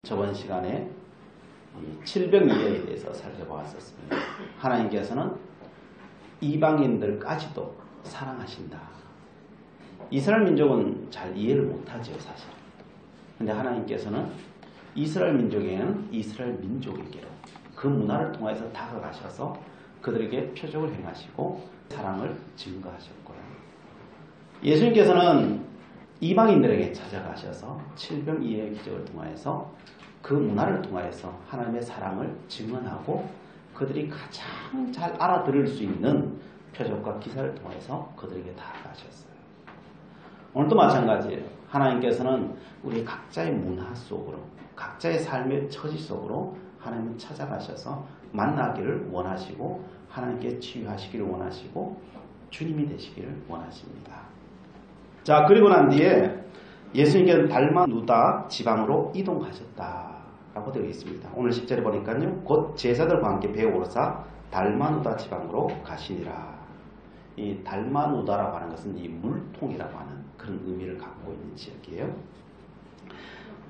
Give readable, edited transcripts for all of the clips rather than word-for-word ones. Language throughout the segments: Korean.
저번 시간에 칠병이어에 대해서 살펴보았었습니다. 하나님께서는 이방인들까지도 사랑하신다. 이스라엘 민족은 잘 이해를 못하죠, 사실. 근데 하나님께서는 이스라엘 민족에게는 이스라엘 민족에게로 그 문화를 통해서 다가가셔서 그들에게 표적을 행하시고 사랑을 증거하셨고요. 예수님께서는 이방인들에게 찾아가셔서 칠병이어의 기적을 통하여서 그 문화를 통하여서 하나님의 사랑을 증언하고 그들이 가장 잘 알아들을 수 있는 표적과 기사를 통해서 그들에게 다가가셨어요. 오늘도 마찬가지예요. 하나님께서는 우리 각자의 문화 속으로, 각자의 삶의 처지 속으로 하나님은 찾아가셔서 만나기를 원하시고 하나님께 치유하시기를 원하시고 주님이 되시기를 원하십니다. 자, 그리고 난 뒤에 예수님께서 달마누다 지방으로 이동하셨다라고 되어 있습니다. 오늘 10절에 보니까요. 곧 제자들과 함께 배에 오르사 달마누다 지방으로 가시니라. 이 달마누다라고 하는 것은 이 물통이라고 하는 그런 의미를 갖고 있는 지역이에요.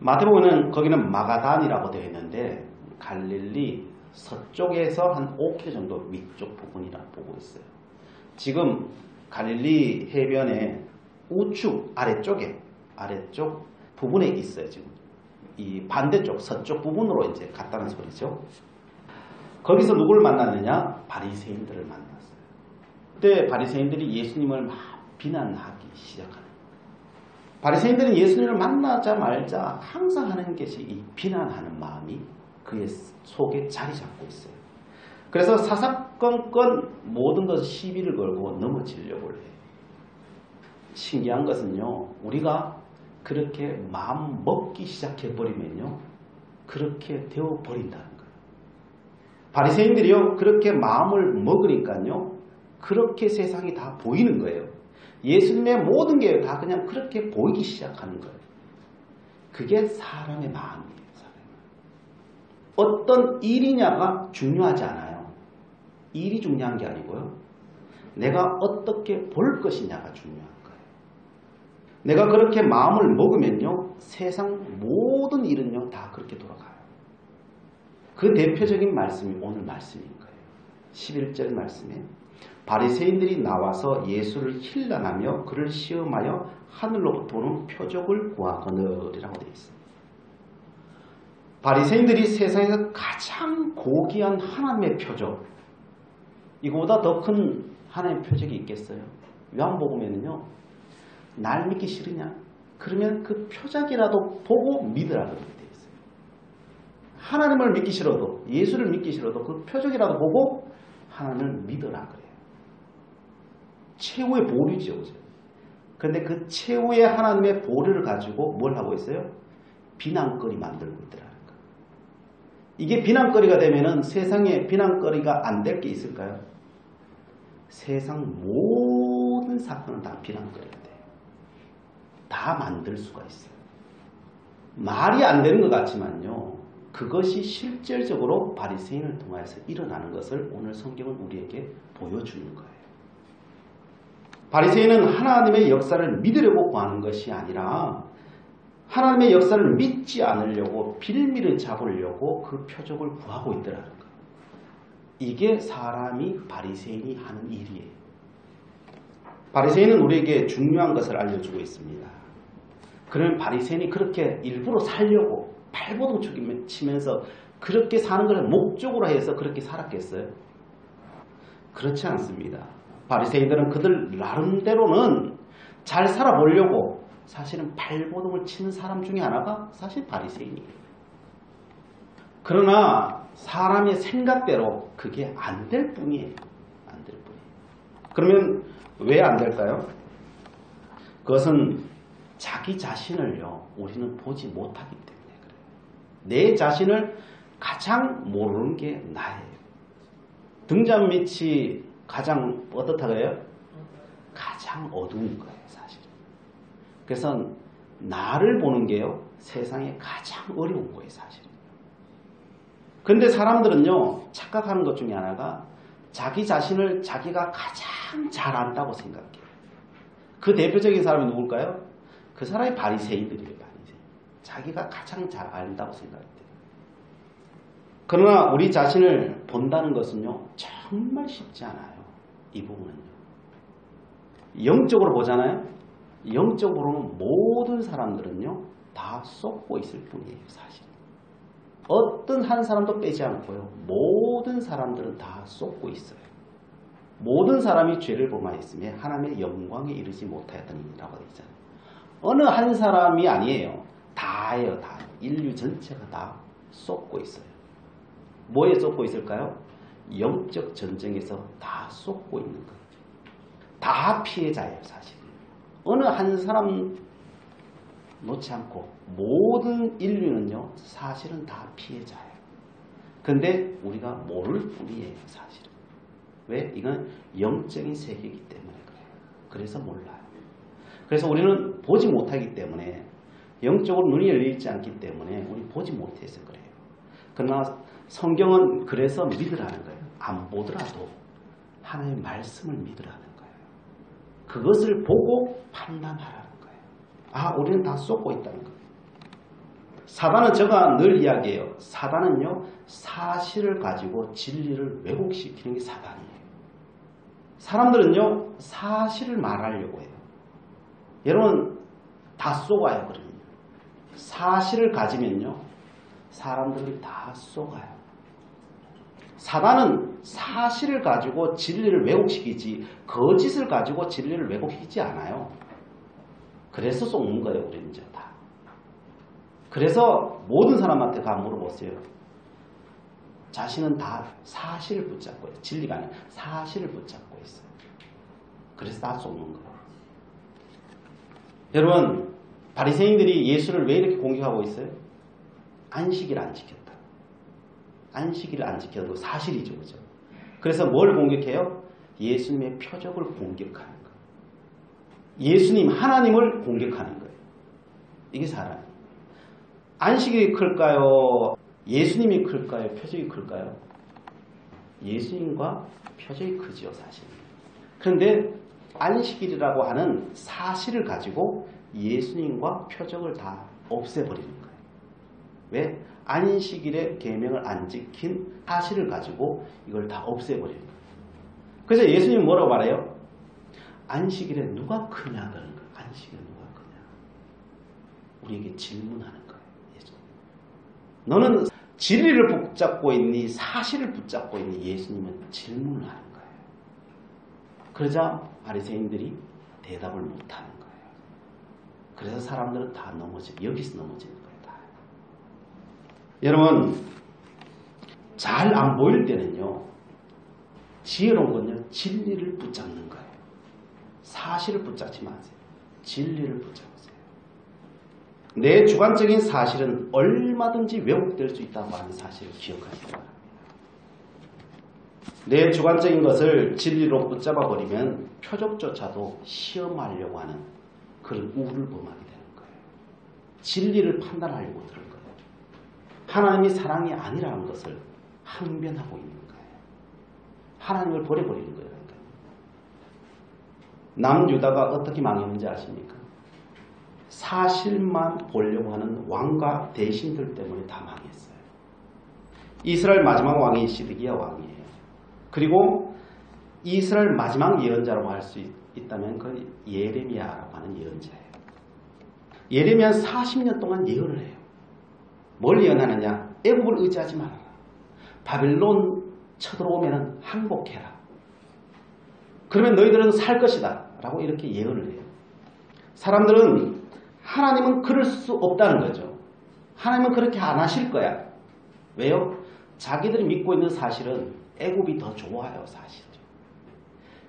마태복음은 거기는 마가단이라고 되어 있는데 갈릴리 서쪽에서 한 5km 정도 위쪽 부분이라 보고 있어요. 지금 갈릴리 해변의 우측 아래쪽 부분에 있어요. 지금 이 반대쪽 서쪽 부분으로 이제 갔다는 소리죠. 거기서 누구를 만났느냐? 바리새인들을 만났어요. 그때 바리새인들이 예수님을 막 비난하기 시작하는. 바리새인들은 예수님을 만나자마자 항상 하는 것이 이 비난하는 마음이 그의 속에 자리 잡고 있어요. 그래서 사사건건 모든 것을 시비를 걸고 넘어지려고 해요. 신기한 것은요, 우리가 그렇게 마음 먹기 시작해버리면요, 그렇게 되어버린다는 거예요. 바리새인들이요, 그렇게 마음을 먹으니까요, 그렇게 세상이 다 보이는 거예요. 예수님의 모든 게 다 그냥 그렇게 보이기 시작하는 거예요. 그게 사람의 마음이에요. 어떤 일이냐가 중요하지 않아요. 일이 중요한 게 아니고요, 내가 어떻게 볼 것이냐가 중요한 거예요. 내가 그렇게 마음을 먹으면요, 세상 모든 일은요, 다 그렇게 돌아가요. 그 대표적인 말씀이 오늘 말씀인 거예요. 11절 말씀에 바리새인들이 나와서 예수를 힐난하며 그를 시험하여 하늘로부터 오는 표적을 구하거늘이라고 되어 있습니다. 바리새인들이 세상에서 가장 고귀한 하나님의 표적, 이거보다 더 큰 하나님의 표적이 있겠어요? 요한복음에는요, 날 믿기 싫으냐? 그러면 그 표적이라도 보고 믿으라 그렇게 되어 있어요. 하나님을 믿기 싫어도, 예수를 믿기 싫어도 그 표적이라도 보고 하나님을 믿으라 그래요. 최후의 보류죠. 그런데 그 최후의 하나님의 보류를 가지고 뭘 하고 있어요? 비난거리 만들고 있더라는 거예요. 이게 비난거리가 되면은 세상에 비난거리가 안 될 게 있을까요? 세상 모든 사건은 다 비난거리가 돼요. 다 만들 수가 있어요. 말이 안 되는 것 같지만요, 그것이 실질적으로 바리새인을 통해서 일어나는 것을 오늘 성경은 우리에게 보여주는 거예요. 바리새인은 하나님의 역사를 믿으려고 구하는 것이 아니라 하나님의 역사를 믿지 않으려고 빌미를 잡으려고 그 표적을 구하고 있더라는 거예요. 이게 사람이 바리새인이 하는 일이에요. 바리새인은 우리에게 중요한 것을 알려주고 있습니다. 그러면 바리새인이 그렇게 일부러 살려고 발버둥 치면서 그렇게 사는 것을 목적으로 해서 그렇게 살았겠어요? 그렇지 않습니다. 바리새인들은 그들 나름대로는 잘 살아보려고 사실은 발버둥을 치는 사람 중에 하나가 사실 바리새인이에요. 그러나 사람의 생각대로 그게 안 될 뿐이에요. 안 될 뿐이에요. 그러면 왜 안 될까요? 그것은 자기 자신을요, 우리는 보지 못하기 때문에 그래요. 내 자신을 가장 모르는 게 나예요. 등잔 밑이 가장 어떻다고요? 가장 어두운 거예요, 사실. 그래서 나를 보는 게요, 세상에 가장 어려운 거예요, 사실. 근데 사람들은요, 착각하는 것 중에 하나가 자기 자신을 자기가 가장 잘 안다고 생각해요. 그 대표적인 사람이 누굴까요? 그 사람이 바리새인들이에요. 바리새인. 자기가 가장 잘 안다고 생각돼요. 그러나 우리 자신을 본다는 것은요, 정말 쉽지 않아요. 이 부분은요. 영적으로 보잖아요. 영적으로는 모든 사람들은요, 다 쏟고 있을 뿐이에요, 사실. 어떤 한 사람도 빼지 않고요, 모든 사람들은 다 쏟고 있어요. 모든 사람이 죄를 범하였으며 하나님의 영광에 이르지 못하였더니라고 되어 있잖아요. 어느 한 사람이 아니에요. 다예요, 다. 인류 전체가 다 쏟고 있어요. 뭐에 쏟고 있을까요? 영적 전쟁에서 다 쏟고 있는 거예요. 다 피해자예요, 사실. 어느 한 사람 놓지 않고 모든 인류는요, 사실은 다 피해자예요. 근데 우리가 모를 뿐이에요, 사실은. 왜? 이건 영적인 세계이기 때문에 그래요. 그래서 몰라요. 그래서 우리는 보지 못하기 때문에, 영적으로 눈이 열려있지 않기 때문에 우리 보지 못해서 그래요. 그러나 성경은 그래서 믿으라는 거예요. 안 보더라도 하나님의 말씀을 믿으라는 거예요. 그것을 보고 판단하라는 거예요. 아, 우리는 다 쏟고 있다는 거예요. 사단은 제가 늘 이야기해요. 사단은요, 사실을 가지고 진리를 왜곡시키는 게 사단이에요. 사람들은요, 사실을 말하려고 해요. 여러분, 다 쏘가요, 그러면. 사실을 가지면요, 사람들이 다 쏘가요. 사단은 사실을 가지고 진리를 왜곡시키지, 거짓을 가지고 진리를 왜곡시키지 않아요. 그래서 쏘는 거예요, 우리는 이제 다. 그래서 모든 사람한테 다 물어보세요. 자신은 다 사실을 붙잡고 있어요. 진리가 아니라 사실을 붙잡고 있어요. 그래서 다 쏘는 거예요. 여러분, 바리새인들이 예수를 왜 이렇게 공격하고 있어요? 안식일을 안 지켰다. 안식일을 안 지켜도 사실이죠, 그죠? 그래서 뭘 공격해요? 예수님의 표적을 공격하는 거예요. 예수님, 하나님을 공격하는 거예요. 이게 사람. 안식일이 클까요? 예수님이 클까요? 표적이 클까요? 예수님과 표적이 크죠, 사실. 그런데 안식일이라고 하는 사실을 가지고 예수님과 표적을 다 없애버리는 거예요. 왜? 안식일의 계명을 안 지킨 사실을 가지고 이걸 다 없애버리는 거예요. 그래서 예수님이 뭐라고 말해요? 안식일에 누가 크냐 그러는 거예요. 안식일에 누가 크냐. 우리에게 질문하는 거예요. 예수님. 너는 진리를 붙잡고 있니? 사실을 붙잡고 있니? 예수님은 질문을 하는 거예요. 그러자 바리새인들이 대답을 못하는 거예요. 그래서 사람들은 다 여기서 넘어지는 거예요. 다. 여러분, 잘 안 보일 때는요, 지혜로운 건요, 진리를 붙잡는 거예요. 사실을 붙잡지 마세요. 진리를 붙잡으세요. 내 주관적인 사실은 얼마든지 왜곡될 수 있다고 하는 사실을 기억하시기 바랍니다. 내 주관적인 것을 진리로 붙잡아 버리면 표적조차도 시험하려고 하는 그런 우를 범하게 되는 거예요. 진리를 판단하려고 드는 거예요. 하나님이 사랑이 아니라는 것을 항변하고 있는 거예요. 하나님을 버려버리는 거예요. 그러니까. 남유다가 어떻게 망했는지 아십니까? 사실만 보려고 하는 왕과 대신들 때문에 다 망했어요. 이스라엘 마지막 왕이 시드기야 왕이에요. 그리고 이스라엘 마지막 예언자라고 할 수 있다면 그 예레미야라고 하는 예언자예요. 예레미야는 40년 동안 예언을 해요. 뭘 예언하느냐? 애국을 의지하지 말아라. 바벨론 쳐들어오면 항복해라. 그러면 너희들은 살 것이다. 라고 이렇게 예언을 해요. 사람들은 하나님은 그럴 수 없다는 거죠. 하나님은 그렇게 안 하실 거야. 왜요? 자기들이 믿고 있는 사실은 애굽이 더 좋아요, 사실.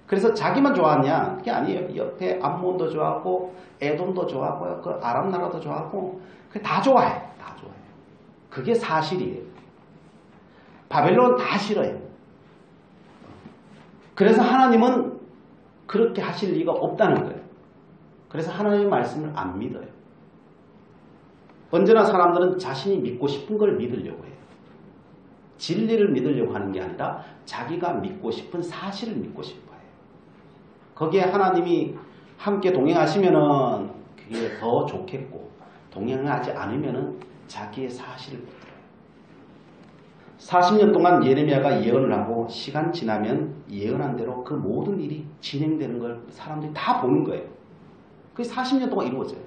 그래서 자기만 좋았냐? 그게 아니에요. 옆에 암몬도 좋아하고 에돔도 좋아하고 그 아람 나라도 좋아하고 그게 다 좋아해. 다 좋아해요. 그게 사실이에요. 바벨론 다 싫어요. 그래서 하나님은 그렇게 하실 리가 없다는 거예요. 그래서 하나님의 말씀을 안 믿어요. 언제나 사람들은 자신이 믿고 싶은 걸 믿으려고 해요. 진리를 믿으려고 하는 게 아니라 자기가 믿고 싶은 사실을 믿고 싶어요. 거기에 하나님이 함께 동행하시면은 그게 더 좋겠고 동행하지 않으면 자기의 사실을 못 들어요. 40년 동안 예레미야가 예언을 하고 시간 지나면 예언한 대로 그 모든 일이 진행되는 걸 사람들이 다 보는 거예요. 그게 40년 동안 이루어져요.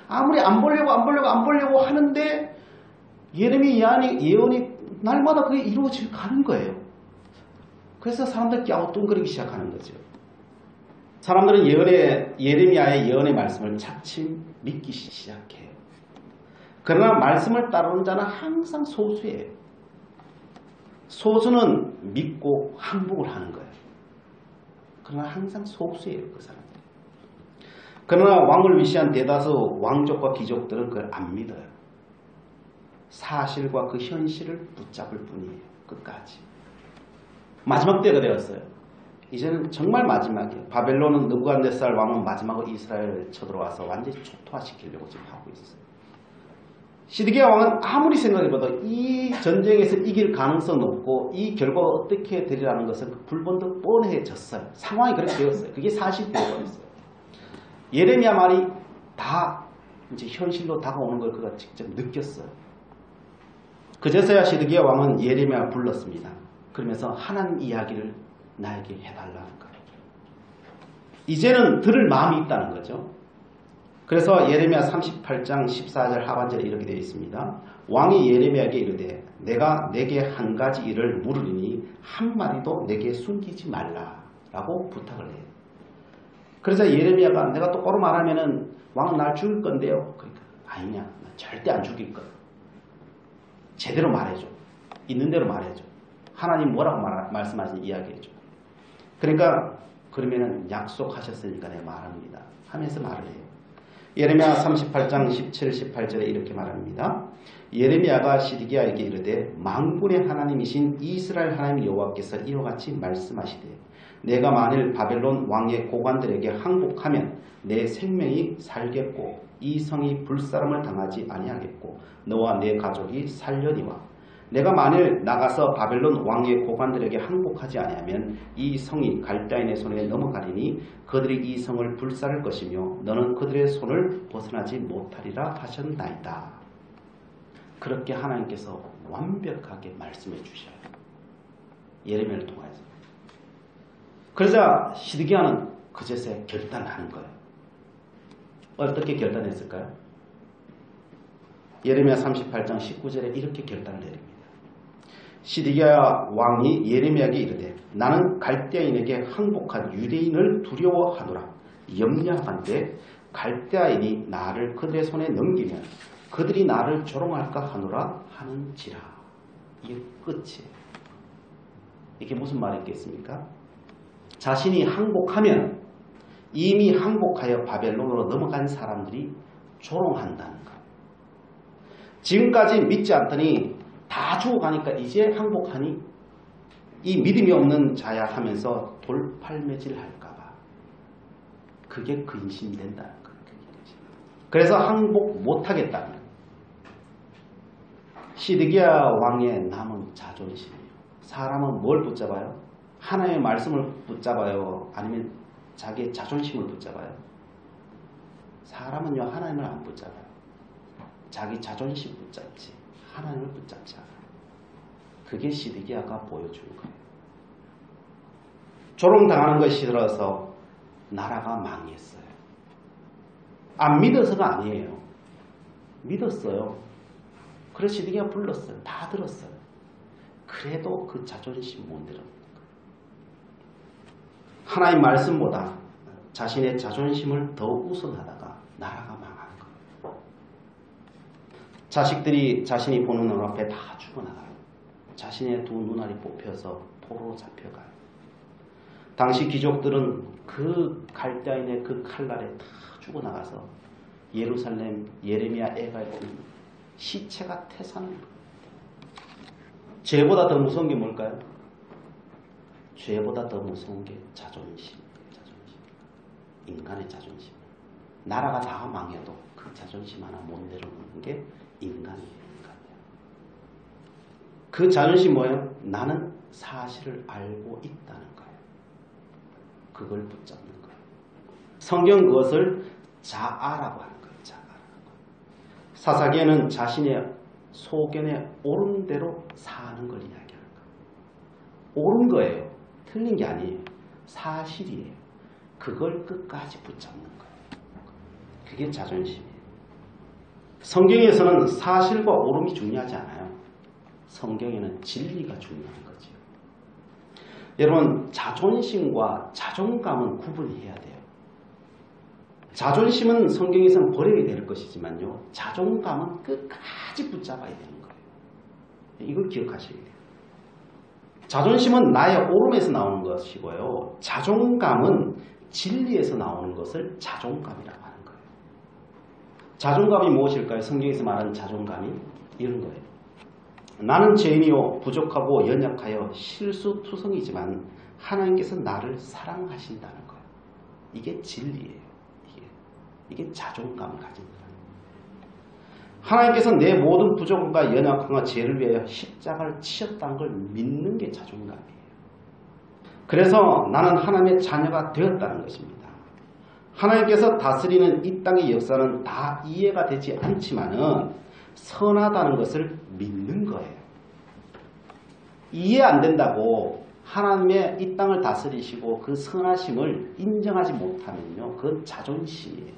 아무리 안 보려고 하는데 예레미야 예언이 날마다 그게 이루어지고 가는 거예요. 그래서 사람들이 갸우뚱거리기 시작하는 거죠. 사람들은 예레미야의 예언의 말씀을 차츰 믿기 시작해요. 그러나 말씀을 따르는 자는 항상 소수예요. 소수는 믿고 항복을 하는 거예요. 그러나 항상 소수예요, 그 사람들. 그러나 왕을 위시한 대다수 왕족과 귀족들은 그걸 안 믿어요. 사실과 그 현실을 붙잡을 뿐이에요. 끝까지. 마지막 때가 되었어요. 이제는 정말 마지막이에요. 바벨론은 느부갓네살 왕은 마지막으로 이스라엘을 쳐들어와서 완전히 초토화시키려고 지금 하고 있어요. 시드기야 왕은 아무리 생각해봐도 이 전쟁에서 이길 가능성은 없고 이 결과가 어떻게 되리라는 것은 불본듯 뻔해졌어요. 상황이 그렇게 되었어요. 그게 사실이 되어버렸어요. 예레미야 말이 다 이제 현실로 다가오는 걸 그가 직접 느꼈어요. 그제서야 시드기야 왕은 예레미야를 불렀습니다. 그러면서 하나님 이야기를 나에게 해달라는 거예요. 이제는 들을 마음이 있다는 거죠. 그래서 예레미야 38장 14절 하반절에 이렇게 되어 있습니다. 왕이 예레미야에게 이르되 내가 내게 한 가지 일을 물으리니 한마디도 내게 숨기지 말라라고 부탁을 해요. 그래서 예레미야가 내가 똑바로 말하면은 왕은 날 죽일 건데요. 그러니까 아니냐, 나 절대 안 죽일 거야. 제대로 말해줘. 있는 대로 말해줘. 하나님 뭐라고 말씀하시는지 이야기해줘. 그러니까 그러면은 약속하셨으니까 내가 말합니다 하면서 말을 해요. 예레미야 38장 17, 18절에 이렇게 말합니다. 예레미야가 시드기야에게 이르되 만군의 하나님이신 이스라엘 하나님 여호와께서 이와 같이 말씀하시되 내가 만일 바벨론 왕의 고관들에게 항복하면 내 생명이 살겠고 이 성이 불사름을 당하지 아니하겠고 너와 내 가족이 살려니와 내가 만일 나가서 바벨론 왕의 고관들에게 항복하지 아니하면 이 성이 갈대인의 손에 넘어가리니 그들이 이 성을 불사를 것이며 너는 그들의 손을 벗어나지 못하리라 하셨나이다. 그렇게 하나님께서 완벽하게 말씀해 주셔요. 예레미야를 통해서. 그러자 시드기야는 그제서야 결단을 하는 거예요. 어떻게 결단했을까요? 예레미야 38장 19절에 이렇게 결단을 내립니다. 시드기야 왕이 예레미야에게 이르되 나는 갈대아인에게 항복한 유대인을 두려워하노라. 염려하건대 갈대아인이 나를 그들의 손에 넘기면 그들이 나를 조롱할까 하노라 하는지라. 이게 끝이에요. 이게 무슨 말이 있겠습니까? 자신이 항복하면 이미 항복하여 바벨론으로 넘어간 사람들이 조롱한다는 거예요. 지금까지 믿지 않더니 다 죽어가니까 이제 항복하니 이 믿음이 없는 자야 하면서 돌팔매질 할까봐 그게 근심이 된다는 거예요. 그래서 항복 못하겠다는 거예요. 시드기야 왕의 남은 자존심이에요. 사람은 뭘 붙잡아요? 하나님의 말씀을 붙잡아요? 아니면 자기의 자존심을 붙잡아요? 사람은요 하나님을 안 붙잡아요. 자기 자존심 붙잡지 하나님을 붙잡지 않아요. 그게 시드기야가 보여준 거예요. 조롱당하는 것이 싫어서 나라가 망했어요. 안 믿어서가 아니에요. 믿었어요. 그래서 시드기야 불렀어요. 다 들었어요. 그래도 그 자존심 못 내려놓는 거예요. 하나님 말씀보다 자신의 자존심을 더 우선하다가 나라가 망한 거예요. 자식들이 자신이 보는 눈앞에 다 죽어나가요. 자신의 두 눈알이 뽑혀서 포로로 잡혀가요. 당시 귀족들은 그 갈대아인의 그 칼날에 다 죽어나가서 예루살렘 예레미야 애가에 보면 시체가 태산을 입어요. 죄보다 더 무서운 게 뭘까요? 죄보다 더 무서운 게 자존심. 인간의 자존심. 나라가 다 망해도 그 자존심 하나 못 내려놓는 게 인간이에요. 그 자존심 뭐예요? 나는 사실을 알고 있다는 거예요. 그걸 붙잡는 거예요. 성경 그것을 자아라고 하는 거예요. 자아라고. 사사기에는 자신의 소견에 옳은 대로 사는 걸 이야기하는 거예요. 옳은 거예요. 틀린 게 아니에요. 사실이에요. 그걸 끝까지 붙잡는 거예요. 그게 자존심이에요. 성경에서는 사실과 옳음이 중요하지 않아요. 성경에는 진리가 중요한 거죠. 여러분, 자존심과 자존감은 구분해야 돼요. 자존심은 성경에서는 버려야 될 것이지만요, 자존감은 끝까지 붙잡아야 되는 거예요. 이걸 기억하셔야 돼요. 자존심은 나의 오름에서 나오는 것이고요, 자존감은 진리에서 나오는 것을 자존감이라고 하는 거예요. 자존감이 무엇일까요? 성경에서 말하는 자존감이 이런 거예요. 나는 죄인이요 부족하고 연약하여 실수투성이지만 하나님께서 나를 사랑하신다는 거예요. 이게 진리예요. 이게 자존감을 가진 거예요. 하나님께서 내 모든 부족과 연약함과 죄를 위하여 십자가를 치셨다는 걸 믿는 게 자존감이에요. 그래서 나는 하나님의 자녀가 되었다는 것입니다. 하나님께서 다스리는 이 땅의 역사는 다 이해가 되지 않지만은 선하다는 것을 믿는 거예요. 이해 안 된다고 하나님의 이 땅을 다스리시고 그 선하심을 인정하지 못하면요, 그건 자존심이에요.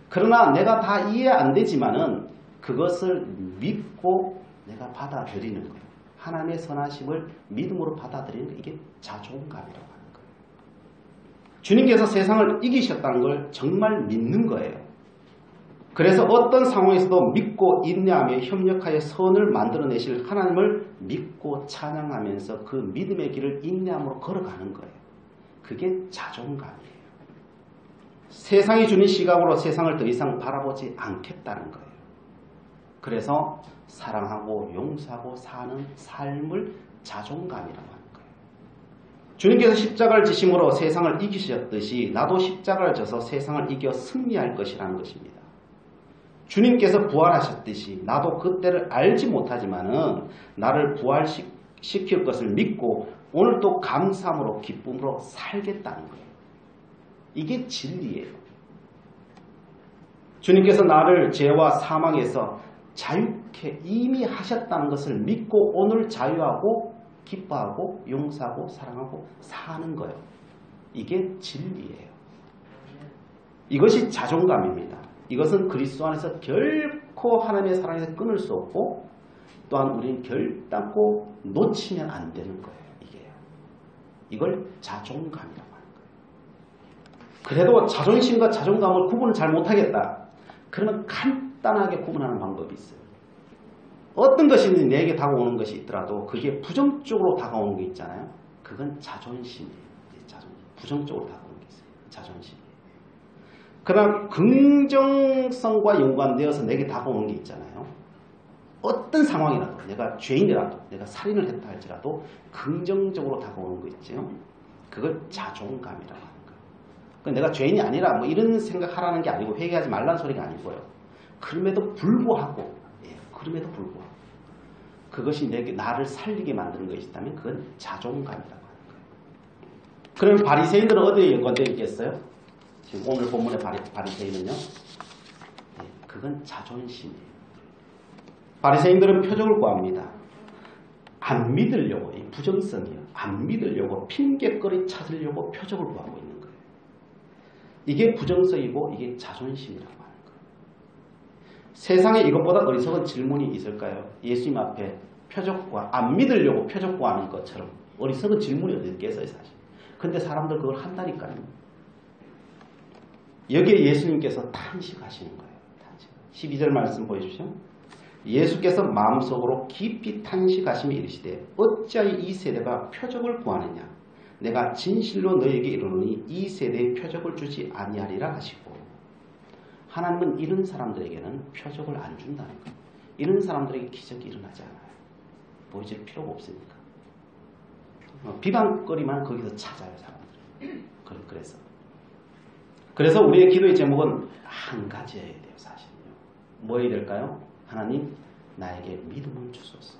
그러나 내가 다 이해 안 되지만은 그것을 믿고 내가 받아들이는 거예요. 하나님의 선하심을 믿음으로 받아들이는 거, 이게 자존감이라고 하는 거예요. 주님께서 세상을 이기셨다는 걸 정말 믿는 거예요. 그래서 어떤 상황에서도 믿고 인내하며 협력하여 선을 만들어내실 하나님을 믿고 찬양하면서 그 믿음의 길을 인내함으로 걸어가는 거예요. 그게 자존감이에요. 세상이 주는 시각으로 세상을 더 이상 바라보지 않겠다는 거예요. 그래서 사랑하고 용서하고 사는 삶을 자존감이라고 하는 거예요. 주님께서 십자가를 지심으로 세상을 이기셨듯이 나도 십자가를 져서 세상을 이겨 승리할 것이라는 것입니다. 주님께서 부활하셨듯이 나도 그때를 알지 못하지만은 나를 부활시킬 것을 믿고 오늘도 감사함으로 기쁨으로 살겠다는 거예요. 이게 진리예요. 주님께서 나를 죄와 사망에서 자유케 이미 하셨다는 것을 믿고 오늘 자유하고 기뻐하고 용서하고 사랑하고 사는 거예요. 이게 진리예요. 이것이 자존감입니다. 이것은 그리스도 안에서 결코 하나님의 사랑에서 끊을 수 없고 또한 우리는 결단코 놓치면 안 되는 거예요. 이걸 자존감이라고 하는 거예요. 그래도 자존심과 자존감을 구분을 잘 못하겠다. 그러면 간단하게 구분하는 방법이 있어요. 어떤 것이든 내게 다가오는 것이 있더라도 그게 부정적으로 다가오는 게 있잖아요. 그건 자존심이에요. 부정적으로 다가오는 게 있어요. 자존심. 그러나 긍정성과 연관되어서 내게 다가오는 게 있잖아요. 어떤 상황이라도 내가 죄인이라도 내가 살인을 했다 할지라도 긍정적으로 다가오는 거 있죠. 그걸 자존감이라고 하는 거예요. 그러니까 내가 죄인이 아니라 뭐 이런 생각하라는 게 아니고 회개하지 말라는 소리가 아니고요. 그럼에도 불구하고 그것이 나를 살리게 만드는 것이 있다면 그건 자존감이라고 하는 거예요. 그럼 바리새인들은 어디에 연관되어 있겠어요? 지금 오늘 본문의 바리새인은요. 그건 자존심이에요. 바리새인들은 표적을 구합니다. 안 믿으려고, 이 부정성이에요. 안 믿으려고 핑계거리 찾으려고 표적을 구하고 있는 거예요. 이게 부정성이고 이게 자존심이라고 하는 거예요. 세상에 이것보다 어리석은 질문이 있을까요? 예수님 앞에 안 믿으려고 표적 구하는 것처럼 어리석은 질문이 어디 있겠어요, 사실. 근데 사람들 그걸 한다니까요. 여기에 예수님께서 탄식하시는 거예요. 탄식. 12절 말씀 보여주십시오. 예수께서 마음속으로 깊이 탄식하시며 이르시되 어찌하여 이 세대가 표적을 구하느냐. 내가 진실로 너에게 이르노니 이 세대에 표적을 주지 아니하리라 하시고, 하나님은 이런 사람들에게는 표적을 안 준다는 거예요. 이런 사람들에게 기적이 일어나지 않아요. 보여줄 필요가 없으니까. 비방거리만 거기서 찾아요, 사람들은. 그래서 우리의 기도의 제목은 한 가지여야 돼요, 사실은요. 뭐여야 될까요? 하나님, 나에게 믿음을 주소서.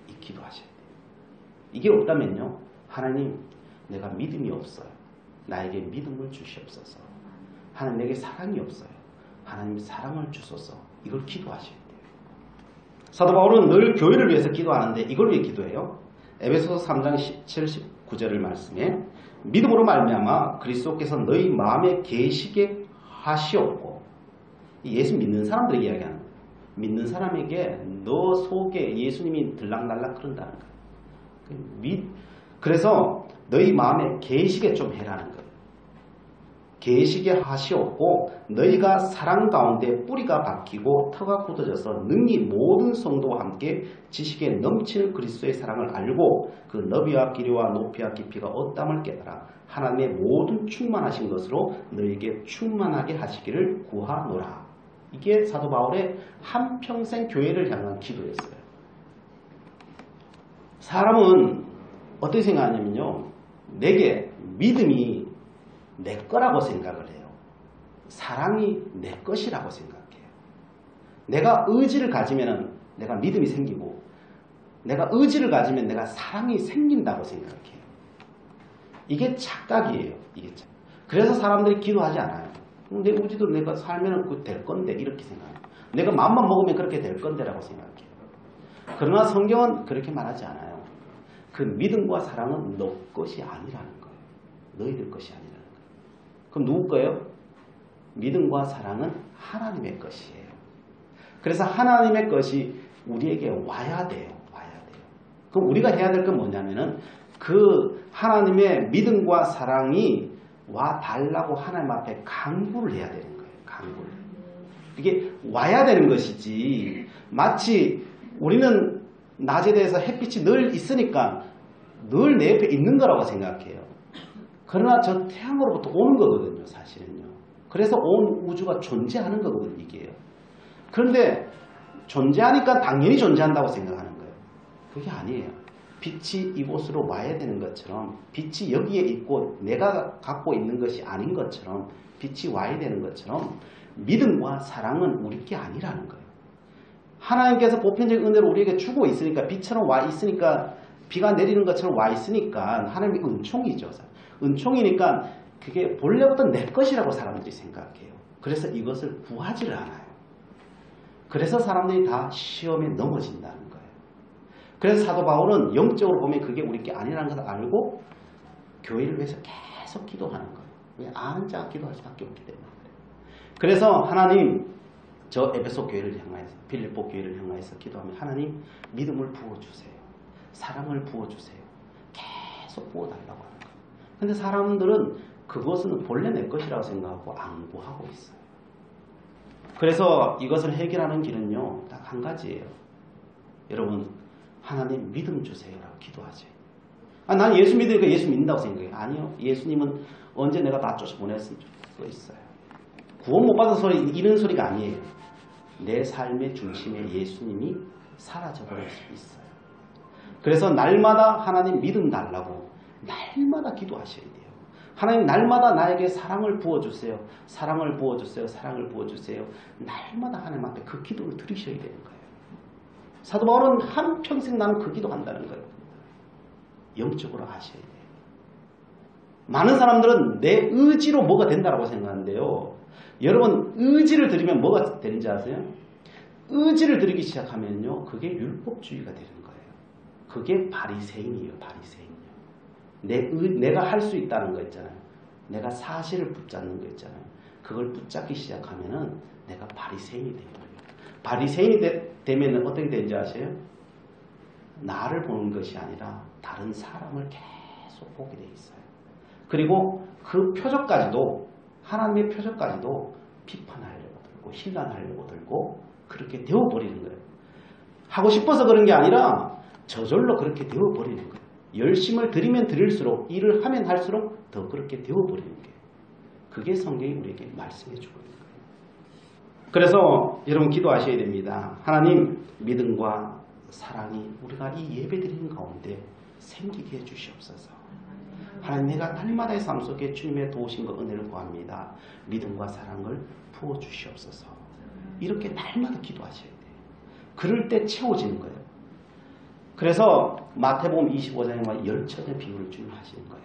이 기도하셔야 돼요. 이게 없다면요, 하나님, 내가 믿음이 없어요. 나에게 믿음을 주시옵소서. 하나님, 내게 사랑이 없어요. 하나님 사랑을 주소서. 이걸 기도하셔야 돼요. 사도 바울은 늘 교회를 위해서 기도하는데 이걸 왜 기도해요? 에베소서 3장 79절을 말씀에 믿음으로 말미암아 그리스도께서 너희 마음에 계시게 하시옵고, 예수 믿는 사람들에게 이야기하는 거예요. 믿는 사람에게 너 속에 예수님이 들락날락 그런다는 거예요. 그래서 너희 마음에 계시게 좀 해라는 거예요. 계시게 하시옵고 너희가 사랑 가운데 뿌리가 박히고 터가 굳어져서 능히 모든 성도와 함께 지식에 넘치는 그리스도의 사랑을 알고 그 너비와 길이와 높이와 깊이가 어떠함을 깨달아 하나님의 모든 충만하신 것으로 너희에게 충만하게 하시기를 구하노라. 이게 사도 바울의 한평생 교회를 향한 기도였어요. 사람은 어떻게 생각하냐면요, 내게 믿음이 내 거라고 생각을 해요. 사랑이 내 것이라고 생각해요. 내가 의지를 가지면 내가 믿음이 생기고, 내가 의지를 가지면 내가 사랑이 생긴다고 생각해요. 이게 착각이에요. 그래서 사람들이 기도하지 않아요. 내 의지도 내가 살면 그 될 건데 이렇게 생각해요. 내가 마음만 먹으면 그렇게 될 건데라고 생각해요. 그러나 성경은 그렇게 말하지 않아요. 그 믿음과 사랑은 너 것이 아니라는 거예요. 너희들 것이 아니라는 거예요. 그럼 누구 거예요? 믿음과 사랑은 하나님의 것이에요. 그래서 하나님의 것이 우리에게 와야 돼요. 그럼 우리가 해야 될 건 뭐냐면은 그 하나님의 믿음과 사랑이 와 달라고 하나님 앞에 간구를 해야 되는 거예요. 간구를. 이게 와야 되는 것이지, 마치 우리는 낮에 대해서 햇빛이 늘 있으니까 늘 내 옆에 있는 거라고 생각해요. 그러나 저 태양으로부터 오는 거거든요, 사실은요. 그래서 온 우주가 존재하는 거거든요, 이게요. 그런데 존재하니까 당연히 존재한다고 생각하는 거예요. 그게 아니에요. 빛이 이곳으로 와야 되는 것처럼, 빛이 여기에 있고 내가 갖고 있는 것이 아닌 것처럼, 빛이 와야 되는 것처럼 믿음과 사랑은 우리 게 아니라는 거예요. 하나님께서 보편적인 은혜를 우리에게 주고 있으니까, 빛처럼 와 있으니까, 비가 내리는 것처럼 와 있으니까 하나님의 은총이죠. 은총이니까 그게 본래부터 내 것이라고 사람들이 생각해요. 그래서 이것을 구하지를 않아요. 그래서 사람들이 다 시험에 넘어진다는 거예요. 그래서 사도 바울은 영적으로 보면 그게 우리 게 아니라는 것을 알고 교회를 위해서 계속 기도하는 거예요. 왜? 아는 자가 기도할 수밖에 없기 때문에. 그래서 하나님, 저 에베소 교회를 향하여서, 빌립보 교회를 향하여서 기도하면 하나님 믿음을 부어주세요. 사랑을 부어주세요. 계속 부어달라고 하는 거예요. 근데 사람들은 그것은 본래 내 것이라고 생각하고 안 구하고 있어요. 그래서 이것을 해결하는 길은요, 딱 한 가지예요. 여러분, 하나님 믿음 주세요라고 기도하세요. 난 예수 믿으니까 예수 믿는다고 생각해요. 아니요. 예수님은 언제 내가 다 쫓아보낼 수 있어요. 구원 못 받은 소리, 이런 소리가 아니에요. 내 삶의 중심에 예수님이 사라져버릴 수 있어요. 그래서 날마다 하나님 믿음 달라고 날마다 기도하셔야 돼요. 하나님 날마다 나에게 사랑을 부어주세요. 사랑을 부어주세요. 사랑을 부어주세요. 날마다 하나님 앞에 그 기도를 드리셔야 되는 거예요. 사도 바울은 한평생 나는 그 기도한다는 거예요. 영적으로 하셔야 돼요. 많은 사람들은 내 의지로 뭐가 된다고 생각하는데요. 여러분, 의지를 들이면 뭐가 되는지 아세요? 의지를 들이기 시작하면요, 그게 율법주의가 되는 거예요. 그게 바리새인이에요. 내가 할 수 있다는 거 있잖아요. 내가 사실을 붙잡는 거 있잖아요. 그걸 붙잡기 시작하면은 내가 바리새인이 되는 거예요. 바리새인이 되면 어떻게 되는지 아세요? 나를 보는 것이 아니라 다른 사람을 계속 보게 돼 있어요. 그리고 그 표적까지도, 하나님의 표적까지도 비판하려고 들고 힐난하려고 들고 그렇게 되어버리는 거예요. 하고 싶어서 그런 게 아니라 저절로 그렇게 되어버리는 거예요. 열심을 들이면 들일수록, 일을 하면 할수록 더 그렇게 되어버리는 거예요. 그게 성경이 우리에게 말씀해 주고 있는 거예요. 그래서 여러분 기도하셔야 됩니다. 하나님, 믿음과 사랑이 우리가 이 예배 드리는 가운데 생기게 해주시옵소서. 하나님, 내가 날마다의 삶 속에 주님의 도우심과 은혜를 구합니다. 믿음과 사랑을 부어주시옵소서. 이렇게 날마다 기도하셔야 돼요. 그럴 때 채워지는 거예요. 그래서 마태복음 25장에 열천의 비유를 주님 하시는 거예요.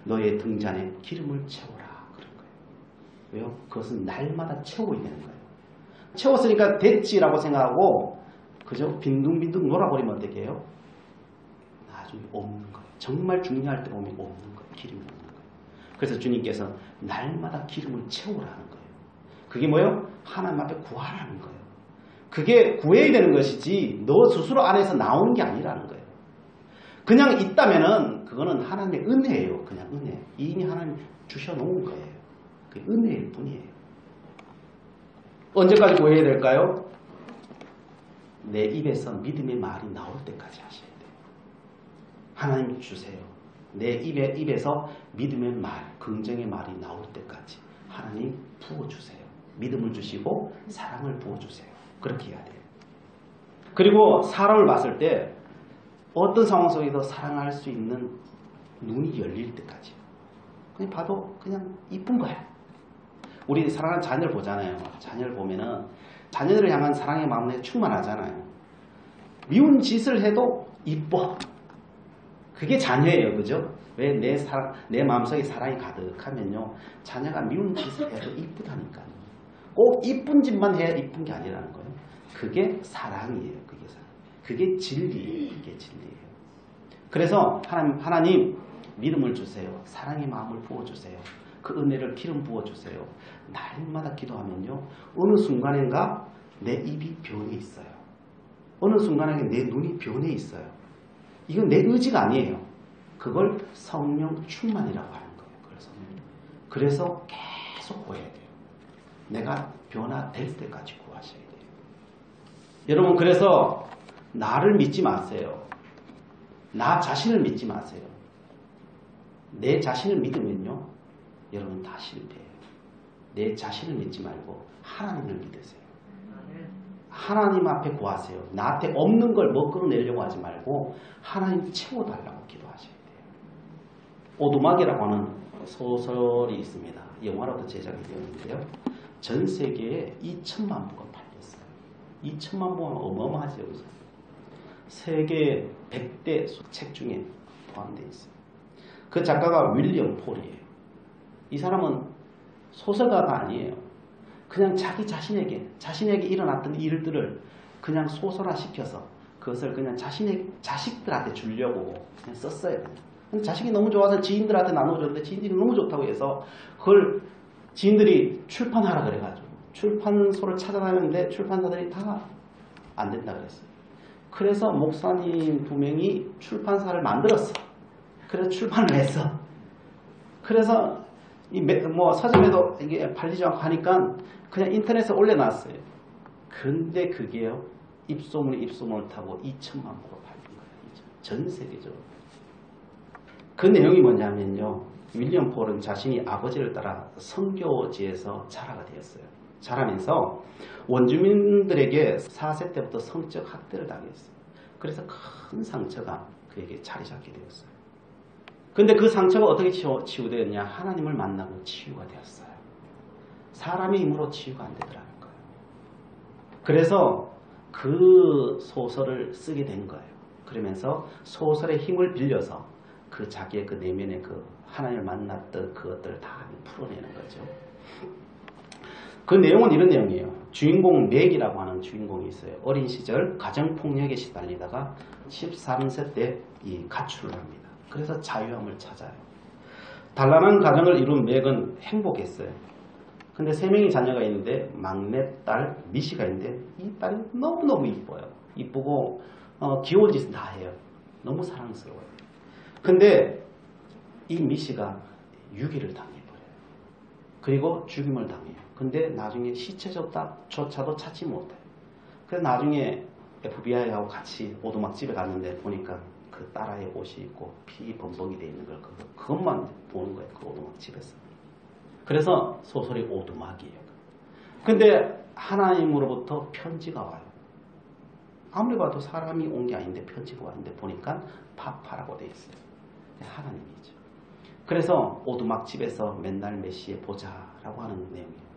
너의 등잔에 기름을 채워라, 그런 거예요. 왜요? 그것은 날마다 채우고 있는 거예요. 채웠으니까 됐지라고 생각하고 그저 빈둥빈둥 놀아버리면 어떻게 해요? 나중에 없는 거예요. 정말 중요할 때 보면 없는 거예요. 기름이 없는 거예요. 그래서 주님께서 날마다 기름을 채우라는 거예요. 그게 뭐예요? 하나님 앞에 구하라는 거예요. 그게 구해야 되는 것이지 너 스스로 안에서 나오는 게 아니라는 거예요. 그냥 있다면은 그거는 하나님의 은혜예요. 그냥 은혜. 이미 하나님 주셔놓은 거예요. 그게 은혜일 뿐이에요. 언제까지 구해야 될까요? 내 입에서 믿음의 말이 나올 때까지 하셔야 돼요. 하나님 주세요. 내 입에서 믿음의 말, 긍정의 말이 나올 때까지 하나님 부어주세요. 믿음을 주시고 사랑을 부어주세요. 그렇게 해야 돼요. 그리고 사람을 봤을 때 어떤 상황 속에서 사랑할 수 있는 눈이 열릴 때까지 그냥 봐도 그냥 이쁜 거야. 우리 사랑하는 자녀를 보잖아요. 자녀를 보면은 자녀들을 향한 사랑의 마음에 충만하잖아요. 미운 짓을 해도 이뻐. 그게 자녀예요. 그죠? 왜 내 마음속에 사랑이 가득하면요. 자녀가 미운 짓을 해도 이쁘다니까요. 꼭 이쁜 짓만 해야 이쁜 게 아니라는 거예요. 그게 사랑이에요. 그게 사랑. 그게 진리예요. 그게 진리예요. 그래서 하나님 믿음을 주세요. 사랑의 마음을 부어주세요. 그 은혜를 기름 부어주세요. 날마다 기도하면요. 어느 순간인가 내 입이 변해 있어요. 어느 순간에 내 눈이 변해 있어요. 이건 내 의지가 아니에요. 그걸 성령 충만이라고 하는 거예요. 그래서 계속 구해야 돼요. 내가 변화될 때까지 구하셔야 돼요. 여러분 그래서 나를 믿지 마세요. 나 자신을 믿지 마세요. 내 자신을 믿으면요. 여러분 다 실패해요. 내 자신을 믿지 말고 하나님을 믿으세요. 하나님 앞에 구하세요. 나한테 없는 걸 뭐 끌어내려고 하지 말고 하나님 채워달라고 기도하셔야 돼요. 오두막이라고 하는 소설이 있습니다. 영화로도 제작이 되었는데요. 전 세계에 2천만 부가 팔렸어요. 2천만 부가 어마어마하죠. 여기서. 세계 100대 책 중에 포함되어 있어요. 그 작가가 윌리엄 폴이에요. 이 사람은 소설가가 아니에요. 그냥 자기 자신에게 일어났던 일들을 그냥 소설화시켜서 그것을 그냥 자신의 자식들한테 주려고 그냥 썼어요. 자식이 너무 좋아서 지인들한테 나눠줬는데 지인들이 너무 좋다고 해서 그걸 지인들이 출판하라 그래가지고 출판소를 찾아다녔는데 출판사들이 다 안 된다 그랬어요. 그래서 목사님 2명이 출판사를 만들었어. 그래서 출판을 했어. 그래서 서점에도 이게 팔리지 않고 하니까 그냥 인터넷에 올려놨어요. 그런데 그게요, 입소문을 타고 2천만 부가 팔린 거예요. 전 세계적으로. 그 내용이 뭐냐면요, 윌리엄 폴은 자신이 아버지를 따라 선교지에서 자라가 되었어요. 자라면서 원주민들에게 4세 때부터 성적 학대를 당했어요. 그래서 큰 상처가 그에게 자리 잡게 되었어요. 근데 그 상처가 어떻게 치유되었냐? 하나님을 만나고 치유가 되었어요. 사람의 힘으로 치유가 안 되더라는 거예요. 그래서 그 소설을 쓰게 된 거예요. 그러면서 소설의 힘을 빌려서 그 자기의 그 내면의 그 하나님을 만났던 그것들을 다 풀어내는 거죠. 그 내용은 이런 내용이에요. 주인공 맥이라고 하는 주인공이 있어요. 어린 시절 가정폭력에 시달리다가 13세 때 이 가출을 합니다. 그래서 자유함을 찾아요. 단란한 가정을 이룬 맥은 행복했어요. 근데 3명의 자녀가 있는데 막내딸 미시가 있는데 이 딸이 너무너무 이뻐요. 이쁘고 귀여운 짓은 다 해요. 너무 사랑스러워요. 근데 이 미시가 유기를 당해버려요. 그리고 죽임을 당해요. 근데 나중에 시체조차도 찾지 못해요. 그래서 나중에 FBI하고 같이 오두막집에 갔는데 보니까 그 딸아이의 옷이 있고 피 범벅이 되어 있는 걸 그것만 보는 거예요. 그 오두막집에서. 그래서 소설이 오두막이에요. 근데 하나님으로부터 편지가 와요. 아무리 봐도 사람이 온 게 아닌데 편지가 왔는데 보니까 파파라고 되어 있어요. 하나님이죠. 그래서 오두막집에서 맨날 메시에 보자라고 하는 내용이에요.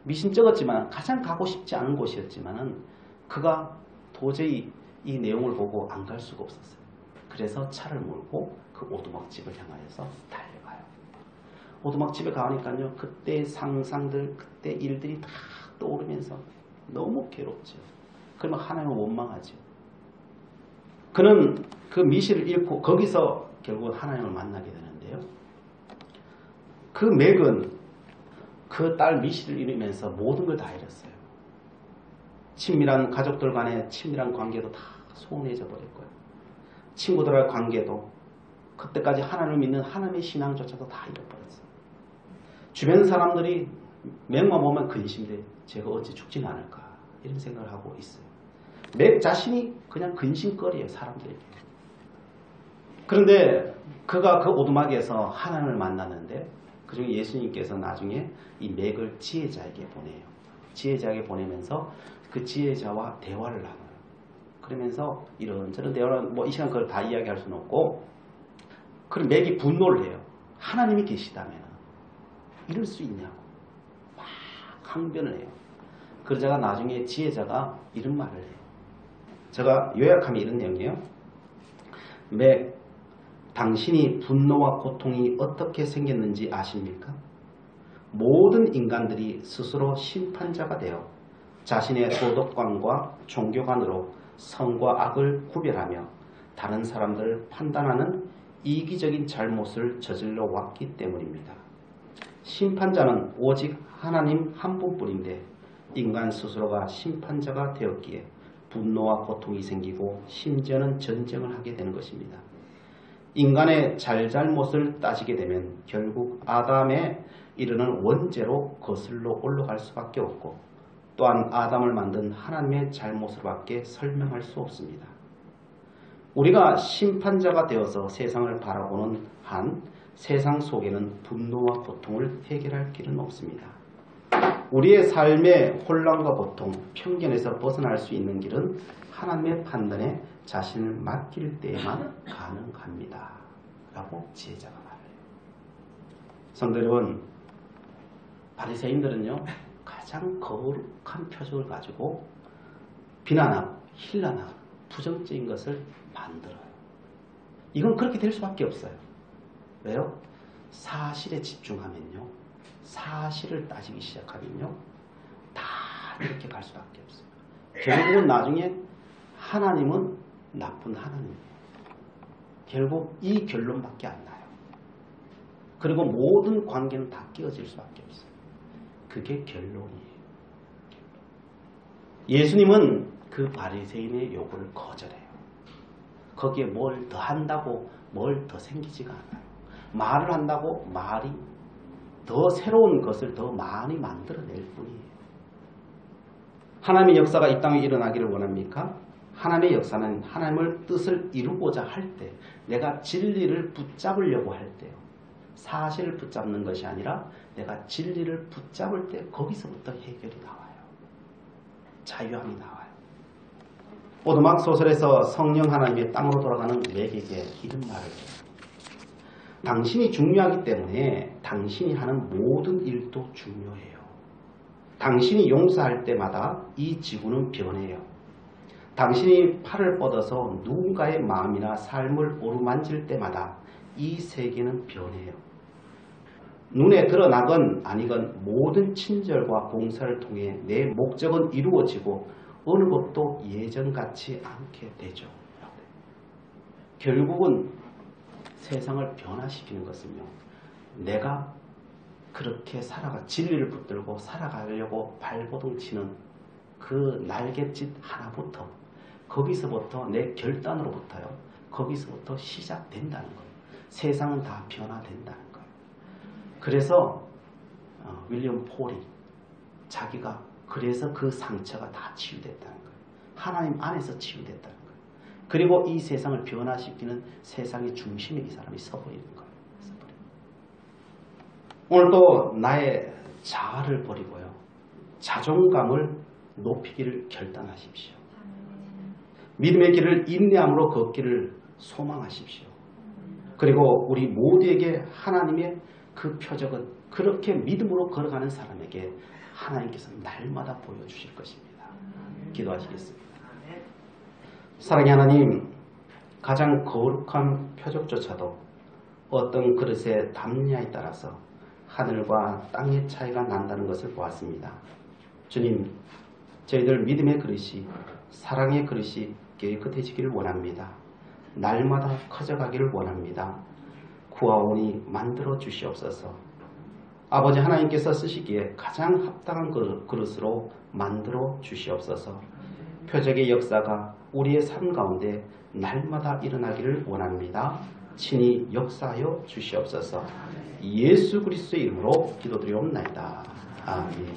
미심쩍었지만 가장 가고 싶지 않은 곳이었지만은 그가 도저히 이 내용을 보고 안 갈 수가 없었어요. 그래서 차를 몰고 그 오두막집을 향하여서 달려가요. 오두막 집에 가니까요. 그때 상상들, 그때 일들이 다 떠오르면서 너무 괴롭죠. 그러면 하나님을 원망하죠. 그는 그 미실을 잃고 거기서 결국 하나님을 만나게 되는데요. 그 맥은 그 딸 미실을 잃으면서 모든 걸 다 잃었어요. 친밀한 가족들 간의 친밀한 관계도 다 소원해져 버렸고요. 친구들과의 관계도 그때까지 하나님을 믿는 하나님의 신앙조차도 다 잃어버렸어요. 주변 사람들이 맥만 보면 근심돼. 제가 어찌 죽진 않을까 이런 생각을 하고 있어요. 맥 자신이 그냥 근심거리예요. 사람들에게. 그런데 그가 그 오두막에서 하나님을 만났는데 그중에 예수님께서 나중에 이 맥을 지혜자에게 보내요. 지혜자에게 보내면서 그 지혜자와 대화를 나눠요. 그러면서 이런저런 대화를 뭐 이 시간 그걸 다 이야기할 수는 없고 그럼 맥이 분노를 해요. 하나님이 계시다면 이럴 수 있냐고 막 항변을 해요. 그러자가 나중에 지혜자가 이런 말을 해요. 제가 요약하면 이런 내용이에요. 맥, 당신이 분노와 고통이 어떻게 생겼는지 아십니까? 모든 인간들이 스스로 심판자가 되어 자신의 도덕관과 종교관으로 선과 악을 구별하며 다른 사람들을 판단하는 이기적인 잘못을 저질러 왔기 때문입니다. 심판자는 오직 하나님 한 분뿐인데 인간 스스로가 심판자가 되었기에 분노와 고통이 생기고 심지어는 전쟁을 하게 되는 것입니다. 인간의 잘잘못을 따지게 되면 결국 아담에 이르는 원죄로 거슬러 올라갈 수밖에 없고 또한 아담을 만든 하나님의 잘못으로밖에 설명할 수 없습니다. 우리가 심판자가 되어서 세상을 바라보는 한 세상 속에는 분노와 고통을 해결할 길은 없습니다. 우리의 삶의 혼란과 고통, 편견에서 벗어날 수 있는 길은 하나님의 판단에 자신을 맡길 때에만 가능합니다. 라고 지혜자가 말해요. 성도 여러분, 바리새인들은요 가장 거룩한 표적을 가지고 비난하고 힐난하고 부정적인 것을 만들어요. 이건 그렇게 될 수밖에 없어요. 왜요? 사실에 집중하면요, 사실을 따지기 시작하면요, 다 이렇게 갈 수밖에 없어요. 결국은 나중에 하나님은 나쁜 하나님이에요. 결국 이 결론밖에 안 나요. 그리고 모든 관계는 다 깨어질 수밖에 없어요. 그게 결론이에요. 예수님은 그 바리새인의 요구를 거절해요. 거기에 뭘 더 한다고 뭘 더 생기지가 않아요. 말을 한다고 말이 더 새로운 것을 더 많이 만들어낼 뿐이에요. 하나님의 역사가 이 땅에 일어나기를 원합니까? 하나님의 역사는 하나님의 뜻을 이루고자 할 때, 내가 진리를 붙잡으려고 할 때요, 사실을 붙잡는 것이 아니라 내가 진리를 붙잡을 때 거기서부터 해결이 나와요. 자유함이 나와요. 오두막 소설에서 성령 하나님의 땅으로 돌아가는 맥에게 이런 말을 해요. 당신이 중요하기 때문에 당신이 하는 모든 일도 중요해요. 당신이 용서할 때마다 이 지구는 변해요. 당신이 팔을 뻗어서 누군가의 마음이나 삶을 오르만질 때마다 이 세계는 변해요. 눈에 드러나건 아니건 모든 친절과 봉사를 통해 내 목적은 이루어지고 어느 것도 예전같지 않게 되죠. 결국은 세상을 변화시키는 것은요, 내가 그렇게 진리를 붙들고 살아가려고 발버둥 치는 그 날갯짓 하나부터, 거기서부터 내 결단으로부터요, 거기서부터 시작된다는 거예요. 세상은 다 변화된다는 거예요. 그래서 윌리엄 폴이 자기가 그래서 그 상처가 다 치유됐다는 거예요. 하나님 안에서 치유됐다는 거예요. 그리고 이 세상을 변화시키는 세상의 중심에 이 사람이 서버리는 거예요. 오늘도 나의 자아를 버리고요, 자존감을 높이기를 결단하십시오. 믿음의 길을 인내함으로 걷기를 소망하십시오. 그리고 우리 모두에게 하나님의 그 표적은 그렇게 믿음으로 걸어가는 사람에게 하나님께서 날마다 보여주실 것입니다. 기도하시겠습니다. 사랑의 하나님, 가장 거룩한 표적조차도 어떤 그릇에 담냐에 따라서 하늘과 땅의 차이가 난다는 것을 보았습니다. 주님, 저희들 믿음의 그릇이, 사랑의 그릇이 깨끗해지기를 원합니다. 날마다 커져가기를 원합니다. 구하오니 만들어 주시옵소서. 아버지 하나님께서 쓰시기에 가장 합당한 그릇으로 만들어 주시옵소서. 표적의 역사가 우리의 삶 가운데 날마다 일어나기를 원합니다. 친히 역사하여 주시옵소서. 예수 그리스도의 이름으로 기도드리옵나이다. 아멘.